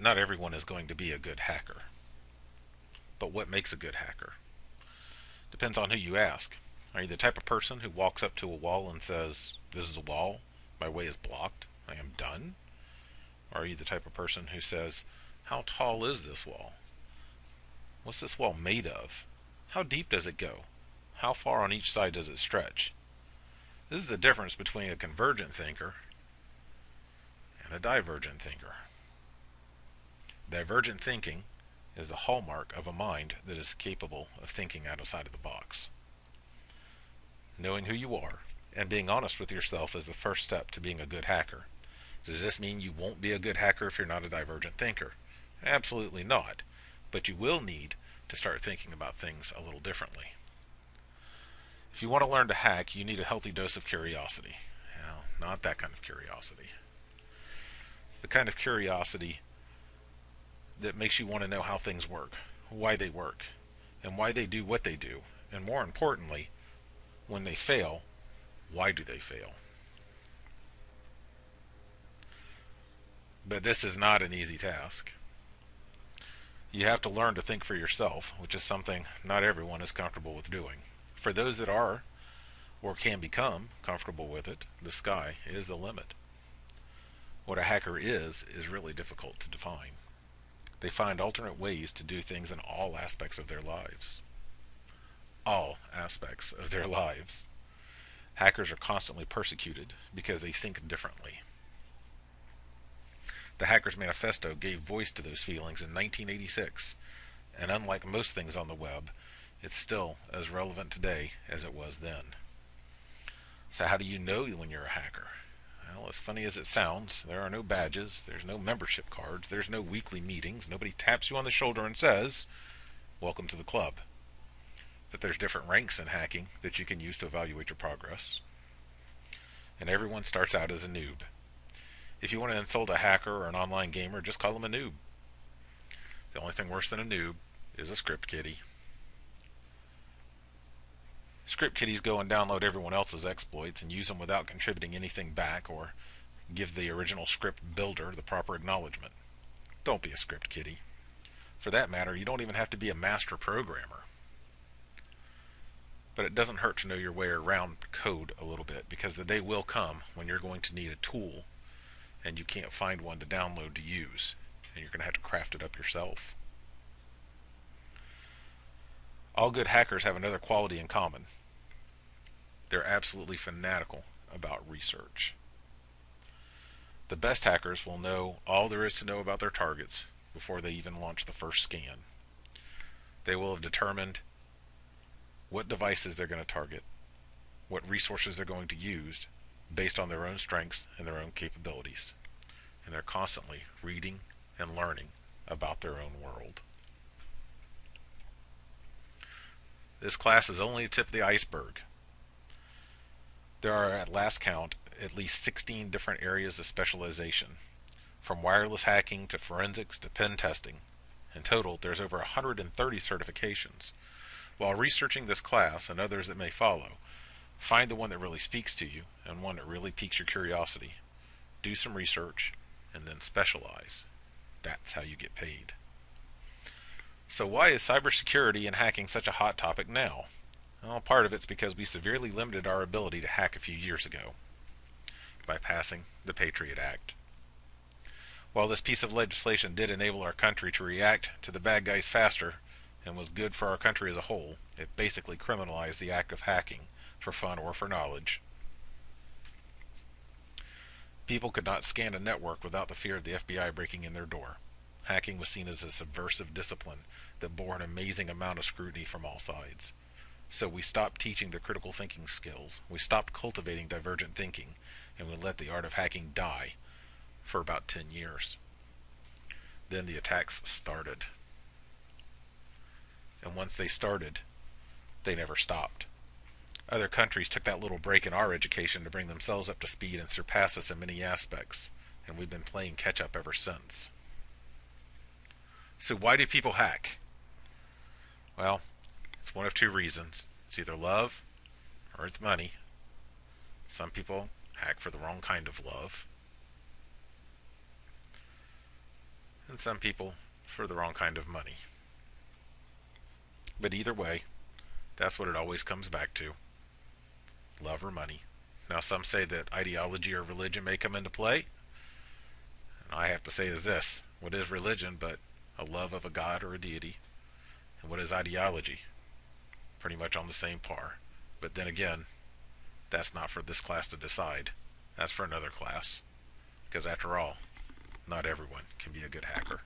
not everyone is going to be a good hacker. But what makes a good hacker? Depends on who you ask. Are you the type of person who walks up to a wall and says, "This is a wall, my way is blocked, I am done"? Or are you the type of person who says, "How tall is this wall? What's this wall made of? How deep does it go? How far on each side does it stretch?" This is the difference between a convergent thinker and a divergent thinker. Divergent thinking is the hallmark of a mind that is capable of thinking outside of the box. Knowing who you are and being honest with yourself is the first step to being a good hacker. Does this mean you won't be a good hacker if you're not a divergent thinker? Absolutely not. But you will need to start thinking about things a little differently. If you want to learn to hack, you need a healthy dose of curiosity. Now, not that kind of curiosity. The kind of curiosity that makes you want to know how things work, why they work, and why they do what they do, and more importantly, when they fail, why do they fail? But this is not an easy task. You have to learn to think for yourself, which is something not everyone is comfortable with doing. For those that are, or can become, comfortable with it, the sky is the limit. What a hacker is really difficult to define. They find alternate ways to do things in all aspects of their lives. All aspects of their lives. Hackers are constantly persecuted because they think differently. The Hackers Manifesto gave voice to those feelings in 1986, and unlike most things on the web, it's still as relevant today as it was then. So how do you know when you're a hacker? Well, as funny as it sounds, there are no badges, there's no membership cards, there's no weekly meetings, nobody taps you on the shoulder and says, "Welcome to the club." But there's different ranks in hacking that you can use to evaluate your progress. And everyone starts out as a noob. If you want to insult a hacker or an online gamer, just call them a noob. The only thing worse than a noob is a script kiddie. Script kiddies go and download everyone else's exploits and use them without contributing anything back or give the original script builder the proper acknowledgement. Don't be a script kiddie. For that matter, you don't even have to be a master programmer. But it doesn't hurt to know your way around code a little bit, because the day will come when you're going to need a tool and you can't find one to download to use, and you're going to have to craft it up yourself. All good hackers have another quality in common. They're absolutely fanatical about research. The best hackers will know all there is to know about their targets before they even launch the first scan. They will have determined what devices they're going to target, what resources they're going to use based on their own strengths and their own capabilities. And they're constantly reading and learning about their own world. This class is only the tip of the iceberg. There are, at last count, at least 16 different areas of specialization, from wireless hacking to forensics to pen testing. In total, there's over 130 certifications. While researching this class and others that may follow, find the one that really speaks to you and one that really piques your curiosity. Do some research and then specialize. That's how you get paid. So why is cybersecurity and hacking such a hot topic now? Well, part of it's because we severely limited our ability to hack a few years ago by passing the Patriot Act. While this piece of legislation did enable our country to react to the bad guys faster and was good for our country as a whole, it basically criminalized the act of hacking for fun or for knowledge. People could not scan a network without the fear of the FBI breaking in their door. Hacking was seen as a subversive discipline that bore an amazing amount of scrutiny from all sides. So we stopped teaching the critical thinking skills, we stopped cultivating divergent thinking, and we let the art of hacking die for about 10 years. Then the attacks started. And once they started, they never stopped. Other countries took that little break in our education to bring themselves up to speed and surpass us in many aspects, and we've been playing catch up ever since. So why do people hack? Well, it's one of two reasons. It's either love or it's money. Some people hack for the wrong kind of love. and some people for the wrong kind of money. But either way, that's what it always comes back to: love or money. Now, some say that ideology or religion may come into play. And I have to say is this: what is religion but a love of a god or a deity? And what is ideology? Pretty much on the same par. But then again, that's not for this class to decide. That's for another class. Because after all, not everyone can be a good hacker.